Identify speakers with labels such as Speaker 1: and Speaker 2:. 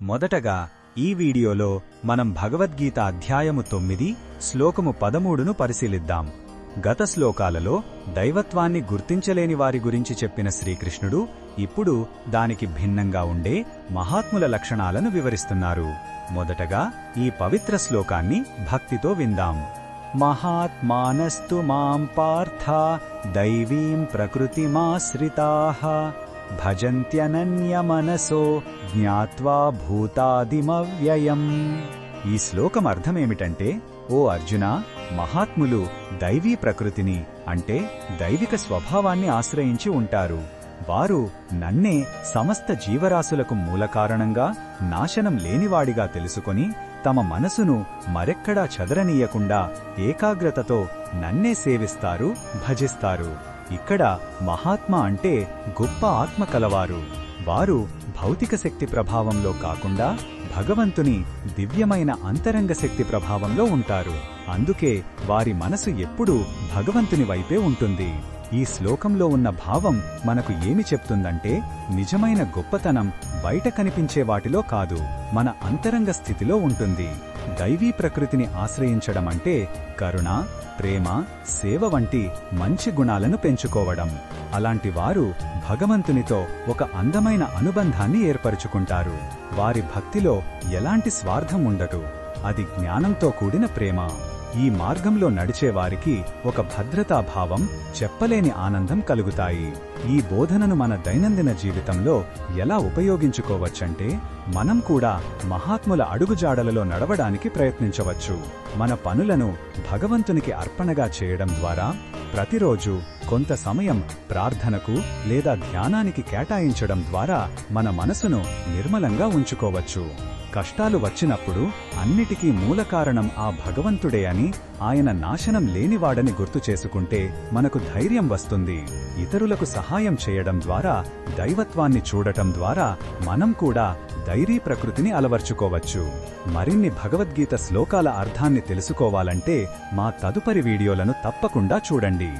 Speaker 1: మొదటగా ఈ వీడియోలో మనం భగవద్గీత అధ్యాయము 9 శ్లోకము 13ను పరిశీలిద్దాం. గత శ్లోకాలలో దైవత్వాన్ని గుర్తించలేని వారి గురించి చెప్పిన శ్రీకృష్ణుడు ఇప్పుడు దానికి భిన్నంగా ఉండే మహాత్ముల లక్షణాలను వివరిస్తున్నారు. మొదటగా ఈ పవిత్ర శ్లోకాన్ని భక్తితో విందాం. మహాత్మానస్తు మాం పార్థ దైవీం ప్రకృతిమాశ్రితాః భజంత్యనన్యమనసో జ్ఞాత్వా భూతాదిమవ్యయం. ఈ శ్లోకం అర్థమేమిటంటే, ఓ అర్జునా, మహాత్ములు దైవీ ప్రకృతిని అంటే దైవిక స్వభావాన్ని ఆశ్రయించి ఉంటారు. వారు నన్నే సమస్త జీవరాశులకు మూలకారణంగా, నాశనం లేనివాడిగా తెలుసుకొని తమ మనసును మరెక్కడా చెదరనీయకుండా ఏకాగ్రతతో నన్నే సేవిస్తారు, భజిస్తారు. ఇక్కడ మహాత్మా అంటే గొప్ప ఆత్మ కలవారు. వారు భౌతిక శక్తి ప్రభావంలో కాకుండా భగవంతుని దివ్యమైన అంతరంగ శక్తి ప్రభావంలో ఉంటారు. అందుకే వారి మనసు ఎప్పుడూ భగవంతుని వైపే ఉంటుంది. ఈ శ్లోకంలో ఉన్న భావం మనకు ఏమి చెప్తుందంటే, నిజమైన గొప్పతనం బయట కనిపించే వాటిలో కాదు, మన అంతరంగ స్థితిలో ఉంటుంది. దైవీ ప్రకృతిని ఆశ్రయించడం అంటే కరుణ, ప్రేమ, సేవ వంటి మంచి గుణాలను పెంచుకోవడం. అలాంటి వారు భగవంతునితో ఒక అందమైన అనుబంధాన్ని ఏర్పరుచుకుంటారు. వారి భక్తిలో ఎలాంటి స్వార్థం ఉండదు, అది జ్ఞానంతో కూడిన ప్రేమ. ఈ మార్గంలో నడిచేవారికి ఒక భద్రతాభావం, చెప్పలేని ఆనందం కలుగుతాయి. ఈ బోధనను మన దైనందిన జీవితంలో ఎలా ఉపయోగించుకోవచ్చంటే, మనం కూడా మహాత్ముల అడుగుజాడలలో నడవడానికి ప్రయత్నించవచ్చు. మన పనులను భగవంతునికి అర్పణగా చేయడం ద్వారా, ప్రతిరోజు కొంత సమయం ప్రార్థనకు లేదా ధ్యానానికి కేటాయించడం ద్వారా మన మనసును నిర్మలంగా ఉంచుకోవచ్చు. కష్టాలు వచ్చినప్పుడు అన్నిటికీ మూలకారణం ఆ భగవంతుడే అని, ఆయన నాశనం లేనివాడని గుర్తు చేసుకుంటే మనకు ధైర్యం వస్తుంది. ఇతరులకు సహాయం చేయడం ద్వారా, దైవత్వాన్ని చూడటం ద్వారా మనం కూడా ధైర్య ప్రకృతిని అలవర్చుకోవచ్చు. మరిన్ని భగవద్గీత శ్లోకాల అర్థాన్ని తెలుసుకోవాలంటే మా తదుపరి వీడియోలను తప్పకుండా చూడండి.